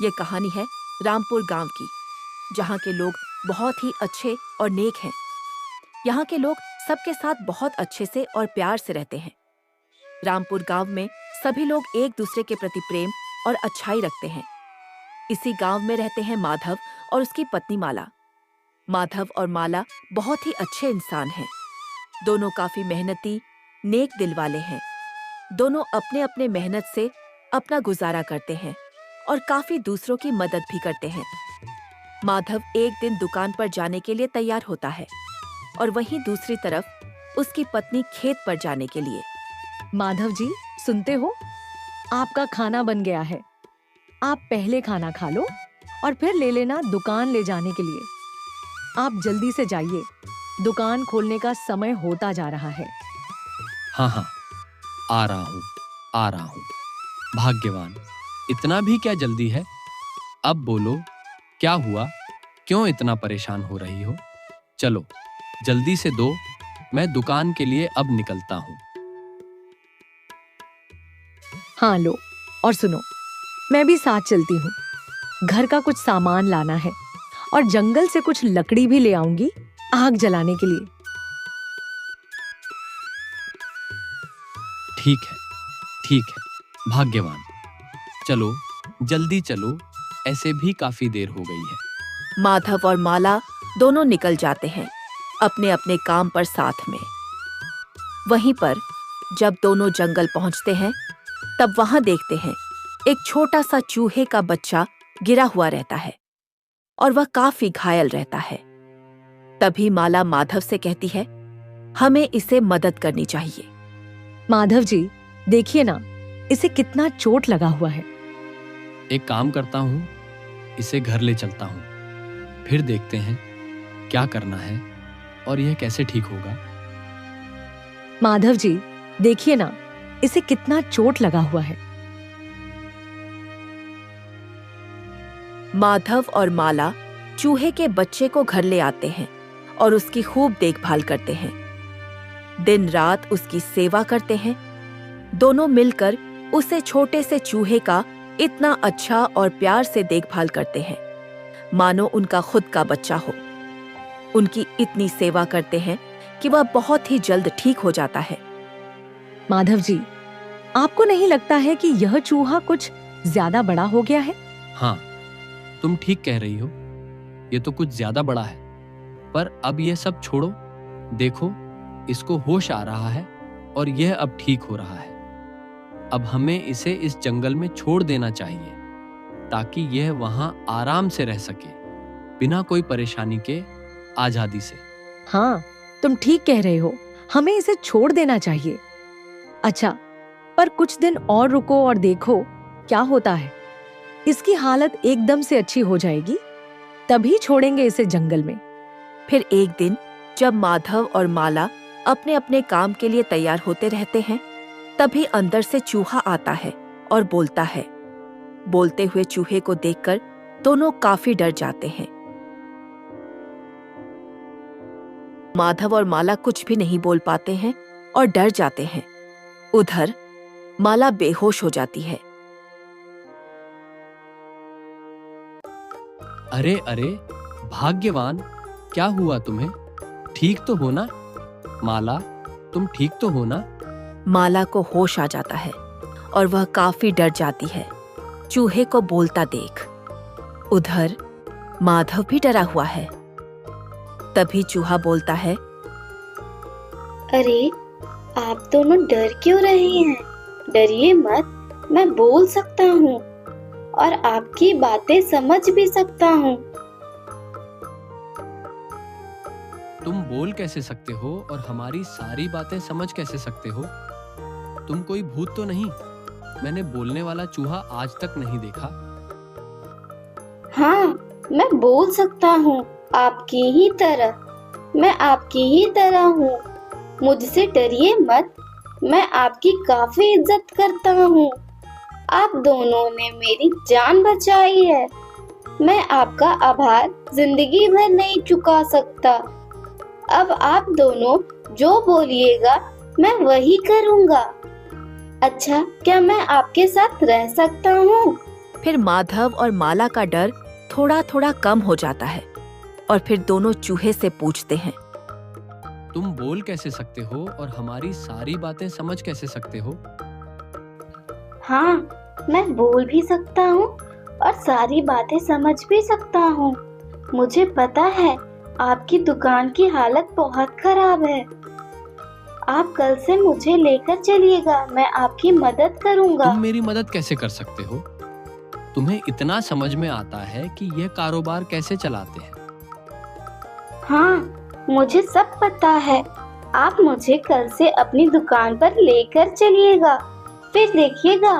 ये कहानी है रामपुर गांव की, जहाँ के लोग बहुत ही अच्छे और नेक हैं। यहाँ के लोग सबके साथ बहुत अच्छे से और प्यार से रहते हैं। रामपुर गांव में सभी लोग एक दूसरे के प्रति प्रेम और अच्छाई रखते हैं। इसी गांव में रहते हैं माधव और उसकी पत्नी माला। माधव और माला बहुत ही अच्छे इंसान हैं। दोनों काफी मेहनती, नेक दिल वाले हैं। दोनों अपने अपने मेहनत से अपना गुजारा करते हैं और काफी दूसरों की मदद भी करते हैं। माधव एक दिन दुकान पर जाने के लिए तैयार होता है और वहीं दूसरी तरफ उसकी पत्नी खेत पर जाने के लिए। माधव जी, सुनते हो? आपका खाना बन गया है। आप पहले खाना खा लो और फिर ले लेना दुकान ले जाने के लिए। आप जल्दी से जाइए, दुकान खोलने का समय होता जा रहा है। हाँ, आ रहा हूँ। भाग्यवान, इतना भी क्या जल्दी है? अब बोलो, क्या हुआ? क्यों इतना परेशान हो रही हो? चलो जल्दी से दो, मैं दुकान के लिए अब निकलता हूँ। हाँ लो, और सुनो, मैं भी साथ चलती हूँ। घर का कुछ सामान लाना है और जंगल से कुछ लकड़ी भी ले आऊंगी आग जलाने के लिए। ठीक है, भाग्यवान। चलो जल्दी चलो, ऐसे भी काफी देर हो गई है। माधव और माला दोनों निकल जाते हैं अपने अपने काम पर साथ में। वहीं पर जब दोनों जंगल पहुंचते हैं, तब वहां देखते हैं एक छोटा सा चूहे का बच्चा गिरा हुआ रहता है और वह काफी घायल रहता है। तभी माला माधव से कहती है, हमें इसे मदद करनी चाहिए। माधव जी, देखिए ना, इसे कितना चोट लगा हुआ है। एक काम करता हूँ, इसे घर ले चलता हूँ, फिर देखते हैं क्या करना है और यह कैसे ठीक होगा। माधव जी, देखिए ना, इसे कितना चोट लगा हुआ है। माधव और माला चूहे के बच्चे को घर ले आते हैं और उसकी खूब देखभाल करते हैं। दिन रात उसकी सेवा करते हैं। दोनों मिलकर उसे छोटे से चूहे का इतना अच्छा और प्यार से देखभाल करते हैं, मानो उनका खुद का बच्चा हो। उनकी इतनी सेवा करते हैं कि वह बहुत ही जल्द ठीक हो जाता है। माधव जी, आपको नहीं लगता है कि यह चूहा कुछ ज्यादा बड़ा हो गया है? हाँ, तुम ठीक कह रही हो, ये तो कुछ ज्यादा बड़ा है। पर अब यह सब छोड़ो, देखो इसको होश आ रहा है और यह अब ठीक हो रहा है। अब हमें इसे इस जंगल में छोड़ देना चाहिए ताकि यह वहां आराम से रह सके, बिना कोई परेशानी के, आजादी से। हाँ, तुम ठीक कह रहे हो, हमें इसे छोड़ देना चाहिए। अच्छा, पर कुछ दिन और रुको और देखो क्या होता है। इसकी हालत एकदम से अच्छी हो जाएगी, तभी छोड़ेंगे इसे जंगल में। फिर एक दिन जब माधव और माला अपने अपने काम के लिए तैयार होते रहते हैं, तभी अंदर से चूहा आता है और बोलता है। बोलते हुए चूहे को देखकर दोनों काफी डर जाते हैं। माधव और माला कुछ भी नहीं बोल पाते हैं और डर जाते हैं। उधर माला बेहोश हो जाती है। अरे, भाग्यवान, क्या हुआ तुम्हें? ठीक तो हो ना? माला, तुम ठीक तो हो ना? माला को होश आ जाता है और वह काफी डर जाती है चूहे को बोलता देख। उधर माधव भी डरा हुआ है। तभी चूहा बोलता है, अरे, आप दोनों डर क्यों रहे हैं? डरिए मत, मैं बोल सकता हूँ और आपकी बातें समझ भी सकता हूँ। तुम बोल कैसे सकते हो और हमारी सारी बातें समझ कैसे सकते हो? तुम कोई भूत तो नहीं? मैंने बोलने वाला चूहा आज तक नहीं देखा। हाँ, मैं बोल सकता हूँ, आपकी ही तरह। मैं आपकी ही तरह हूँ। मुझसे डरिए मत, मैं आपकी काफी इज्जत करता हूँ। आप दोनों ने मेरी जान बचाई है। मैं आपका आभार जिंदगी भर नहीं चुका सकता। अब आप दोनों जो बोलिएगा मैं वही करूँगा। अच्छा, क्या मैं आपके साथ रह सकता हूँ? फिर माधव और माला का डर थोड़ा थोड़ा कम हो जाता है और फिर दोनों चूहे से पूछते हैं, तुम बोल कैसे सकते हो और हमारी सारी बातें समझ कैसे सकते हो? हाँ, मैं बोल भी सकता हूँ और सारी बातें समझ भी सकता हूँ। मुझे पता है आपकी दुकान की हालत बहुत खराब है। आप कल से मुझे लेकर चलिएगा, मैं आपकी मदद करूँगा। तुम मेरी मदद कैसे कर सकते हो? तुम्हें इतना समझ में आता है कि यह कारोबार कैसे चलाते हैं? हाँ, मुझे सब पता है। आप मुझे कल से अपनी दुकान पर लेकर चलिएगा, फिर देखिएगा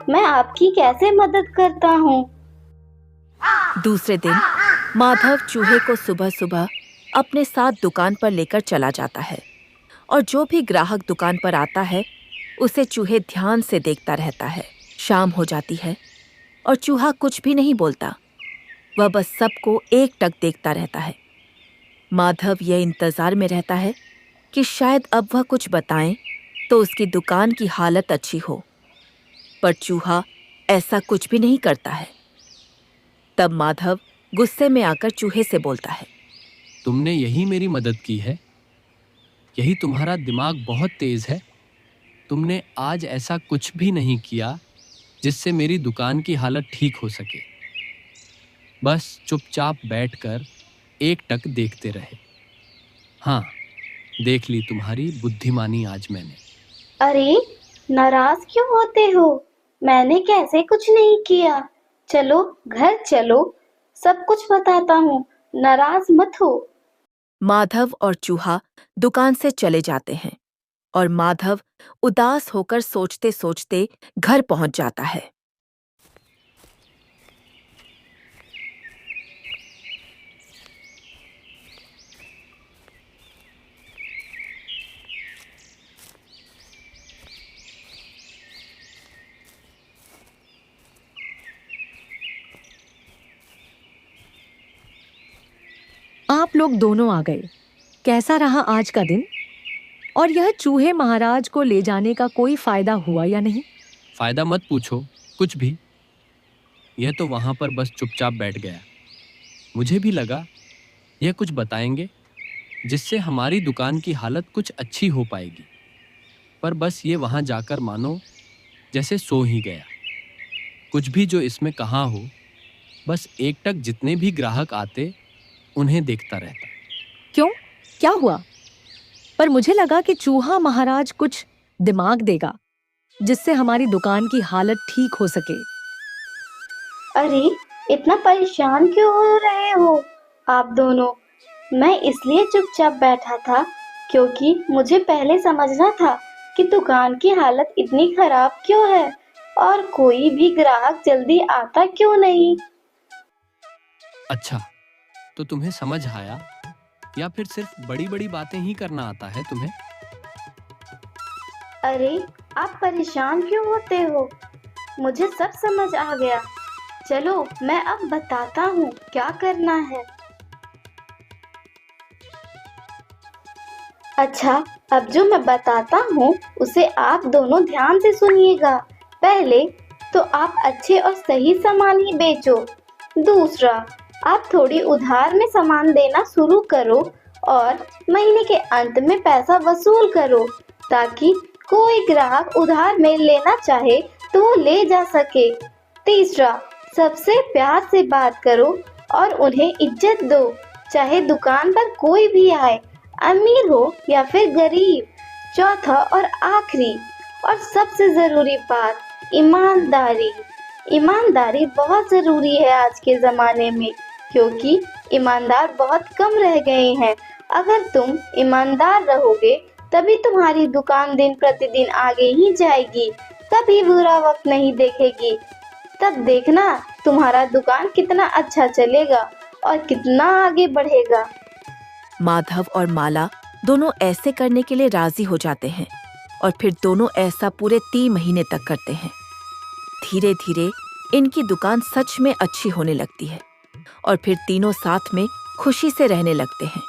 मैं आपकी कैसे मदद करता हूँ। दूसरे दिन माधव चूहे को सुबह सुबह अपने साथ दुकान पर लेकर चला जाता है और जो भी ग्राहक दुकान पर आता है उसे चूहे ध्यान से देखता रहता है। शाम हो जाती है और चूहा कुछ भी नहीं बोलता, वह बस सबको एकटक देखता रहता है। माधव यह इंतजार में रहता है कि शायद अब वह कुछ बताएं तो उसकी दुकान की हालत अच्छी हो, पर चूहा ऐसा कुछ भी नहीं करता है। तब माधव गुस्से में आकर चूहे से बोलता है, तुमने यही मेरी मदद की है? यही तुम्हारा दिमाग बहुत तेज है? तुमने आज ऐसा कुछ भी नहीं किया जिससे मेरी दुकान की हालत ठीक हो सके। बस चुपचाप बैठकर एकटक देखते रहे। हाँ, देख ली तुम्हारी बुद्धिमानी आज मैंने। अरे, नाराज क्यों होते हो? मैंने कैसे कुछ नहीं किया। चलो घर चलो, सब कुछ बताता हूँ, नाराज मत हो। माधव और चूहा दुकान से चले जाते हैं और माधव उदास होकर सोचते सोचते घर पहुंच जाता है। आप लोग दोनों आ गए। कैसा रहा आज का दिन? और यह चूहे महाराज को ले जाने का कोई फायदा हुआ या नहीं? फायदा मत पूछो, कुछ भी। यह तो वहां पर बस चुपचाप बैठ गया। मुझे भी लगा यह कुछ बताएंगे जिससे हमारी दुकान की हालत कुछ अच्छी हो पाएगी, पर बस ये वहां जाकर मानो जैसे सो ही गया। कुछ भी जो इसमें कहा हो, बस एकटक जितने भी ग्राहक आते उन्हें देखता रहता। क्यों, क्या हुआ? पर मुझे लगा कि चूहा महाराज कुछ दिमाग देगा जिससे हमारी दुकान की हालत ठीक हो सके। अरे, इतना परेशान क्यों हो रहे हो आप दोनों? मैं इसलिए चुपचाप बैठा था क्योंकि मुझे पहले समझना था कि दुकान की हालत इतनी खराब क्यों है और कोई भी ग्राहक जल्दी आता क्यों नहीं। अच्छा, तो तुम्हें समझ आया या फिर सिर्फ बड़ी बड़ी बातें ही करना आता है तुम्हें? अरे, आप परेशान क्यों होते हो? मुझे सब समझ आ गया। चलो मैं अब बताता हूँ क्या करना है। अच्छा, अब जो मैं बताता हूँ उसे आप दोनों ध्यान से सुनिएगा। पहले तो आप अच्छे और सही सामान ही बेचो। दूसरा, आप थोड़ी उधार में सामान देना शुरू करो और महीने के अंत में पैसा वसूल करो ताकि कोई ग्राहक उधार में लेना चाहे तो वो ले जा सके। तीसरा, सबसे प्यार से बात करो और उन्हें इज्जत दो, चाहे दुकान पर कोई भी आए, अमीर हो या फिर गरीब। चौथा और आखिरी और सबसे ज़रूरी बात, ईमानदारी। ईमानदारी बहुत ज़रूरी है आज के ज़माने में क्योंकि ईमानदार बहुत कम रह गए हैं। अगर तुम ईमानदार रहोगे तभी तुम्हारी दुकान दिन प्रतिदिन आगे ही जाएगी, कभी बुरा वक्त नहीं देखेगी। तब देखना तुम्हारा दुकान कितना अच्छा चलेगा और कितना आगे बढ़ेगा। माधव और माला दोनों ऐसे करने के लिए राजी हो जाते हैं और फिर दोनों ऐसा पूरे 3 महीने तक करते हैं। धीरे धीरे इनकी दुकान सच में अच्छी होने लगती है और फिर तीनों साथ में खुशी से रहने लगते हैं।